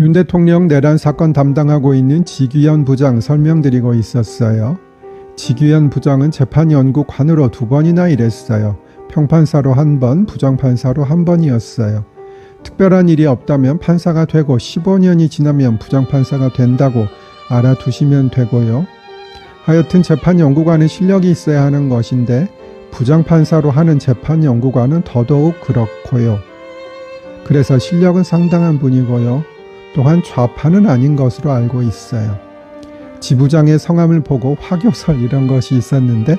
윤 대통령 내란 사건 담당하고 있는 지규현 부장 설명드리고 있었어요. 지규현 부장은 재판연구관으로 2번이나 일했어요. 평판사로 1번, 부장판사로 1번이었어요. 특별한 일이 없다면 판사가 되고 15년이 지나면 부장판사가 된다고 알아두시면 되고요. 하여튼 재판연구관은 실력이 있어야 하는 것인데 부장판사로 하는 재판연구관은 더더욱 그렇고요. 그래서 실력은 상당한 분이고요. 또한 좌파는 아닌 것으로 알고 있어요. 지부장의 성함을 보고 화교설 이런 것이 있었는데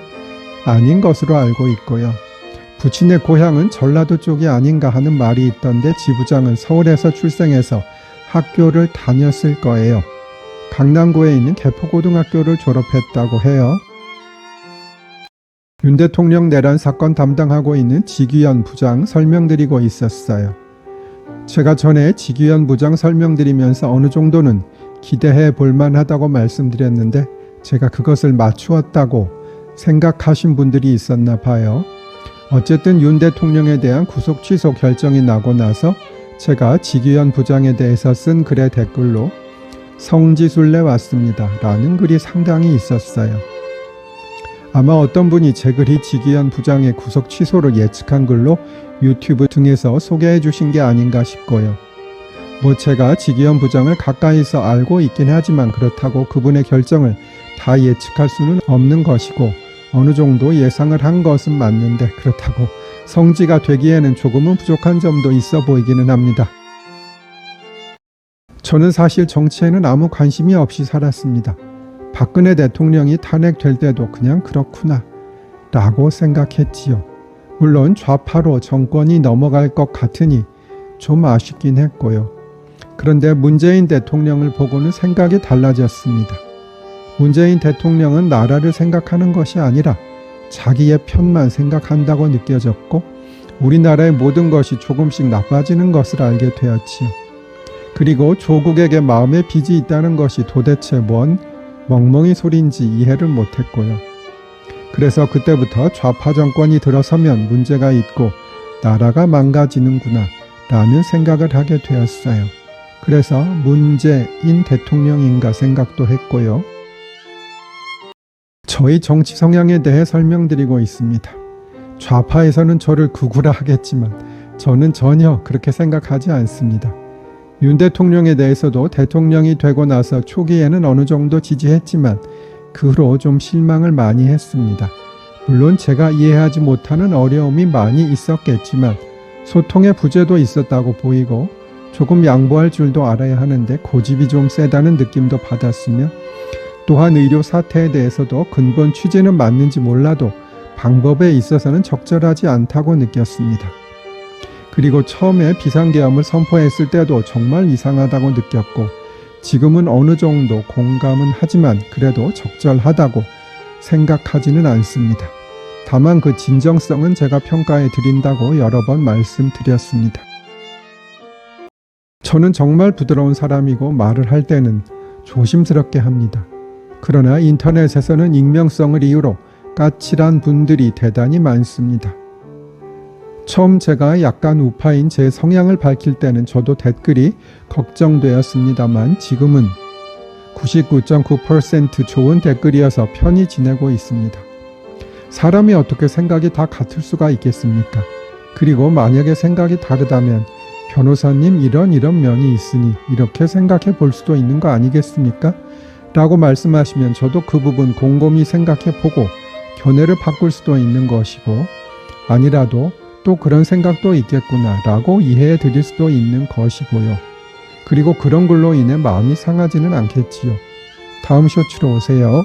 아닌 것으로 알고 있고요. 부친의 고향은 전라도 쪽이 아닌가 하는 말이 있던데 지부장은 서울에서 출생해서 학교를 다녔을 거예요. 강남구에 있는 개포고등학교를 졸업했다고 해요. 윤 대통령 내란 사건 담당하고 있는 지규현 부장 설명드리고 있었어요. 제가 전에 지규현 부장 설명드리면서 어느 정도는 기대해 볼만하다고 말씀드렸는데 제가 그것을 맞추었다고 생각하신 분들이 있었나 봐요. 어쨌든 윤 대통령에 대한 구속 취소 결정이 나고 나서 제가 지규현 부장에 대해서 쓴 글의 댓글로 성지순례 왔습니다 라는 글이 상당히 있었어요. 아마 어떤 분이 제 글이 지규현 부장의 구속 취소를 예측한 글로 유튜브 등에서 소개해 주신 게 아닌가 싶고요. 제가 지규현 부장을 가까이서 알고 있긴 하지만 그렇다고 그분의 결정을 다 예측할 수는 없는 것이고 어느 정도 예상을 한 것은 맞는데 그렇다고 성지가 되기에는 조금은 부족한 점도 있어 보이기는 합니다. 저는 사실 정치에는 아무 관심이 없이 살았습니다. 박근혜 대통령이 탄핵될 때도 그냥 그렇구나 라고 생각했지요. 물론 좌파로 정권이 넘어갈 것 같으니 좀 아쉽긴 했고요. 그런데 문재인 대통령을 보고는 생각이 달라졌습니다. 문재인 대통령은 나라를 생각하는 것이 아니라 자기의 편만 생각한다고 느껴졌고 우리나라의 모든 것이 조금씩 나빠지는 것을 알게 되었지요. 그리고 조국에게 마음의 빚이 있다는 것이 도대체 뭔 멍멍이 소리인지 이해를 못했고요. 그래서 그때부터 좌파 정권이 들어서면 문제가 있고 나라가 망가지는구나 라는 생각을 하게 되었어요. 그래서 문재인 대통령인가 생각도 했고요. 저희 정치 성향에 대해 설명드리고 있습니다. 좌파에서는 저를 극우라 하겠지만 저는 전혀 그렇게 생각하지 않습니다. 윤 대통령에 대해서도 대통령이 되고 나서 초기에는 어느 정도 지지했지만 그 후로 좀 실망을 많이 했습니다. 물론 제가 이해하지 못하는 어려움이 많이 있었겠지만 소통의 부재도 있었다고 보이고 조금 양보할 줄도 알아야 하는데 고집이 좀 세다는 느낌도 받았으며 또한 의료 사태에 대해서도 근본 취지는 맞는지 몰라도 방법에 있어서는 적절하지 않다고 느꼈습니다. 그리고 처음에 비상계엄을 선포했을 때도 정말 이상하다고 느꼈고 지금은 어느 정도 공감은 하지만 그래도 적절하다고 생각하지는 않습니다. 다만 그 진정성은 제가 평가해 드린다고 여러 번 말씀드렸습니다. 저는 정말 부드러운 사람이고 말을 할 때는 조심스럽게 합니다. 그러나 인터넷에서는 익명성을 이유로 까칠한 분들이 대단히 많습니다. 처음 제가 약간 우파인 제 성향을 밝힐 때는 저도 댓글이 걱정되었습니다만 지금은 99.9% 좋은 댓글이어서 편히 지내고 있습니다. 사람이 어떻게 생각이 다 같을 수가 있겠습니까? 그리고 만약에 생각이 다르다면 변호사님 이런 면이 있으니 이렇게 생각해 볼 수도 있는 거 아니겠습니까? 라고 말씀하시면 저도 그 부분 곰곰이 생각해 보고 견해를 바꿀 수도 있는 것이고 아니라도 또 그런 생각도 있겠구나 라고 이해해 드릴 수도 있는 것이고요. 그리고 그런 글로 인해 마음이 상하지는 않겠지요. 다음 쇼츠로 오세요.